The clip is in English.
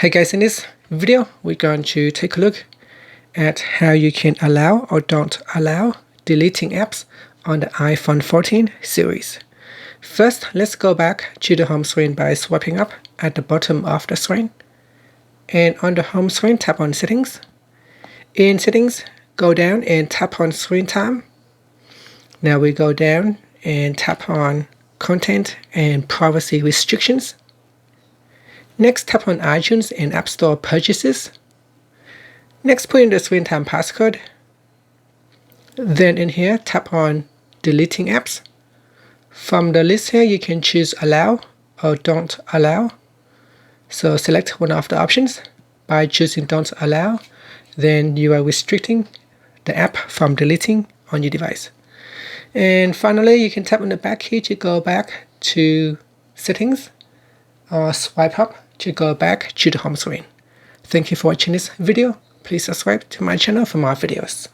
Hey guys, in this video we're going to take a look at how you can allow or don't allow deleting apps on the iPhone 14 series. First, let's go back to the home screen by swiping up at the bottom of the screen. And on the home screen, tap on Settings. In Settings, go down and tap on Screen Time. Now we go down and tap on Content and Privacy Restrictions. Next, tap on iTunes and App Store Purchases. Next, put in the screen time passcode. Then in here, tap on Deleting Apps. From the list here, you can choose Allow or Don't Allow. So select one of the options. By choosing Don't Allow, then you are restricting the app from deleting on your device. And finally, you can tap on the back key to go back to Settings, or swipe up to go back to the home screen. Thank you for watching this video. Please subscribe to my channel for more videos.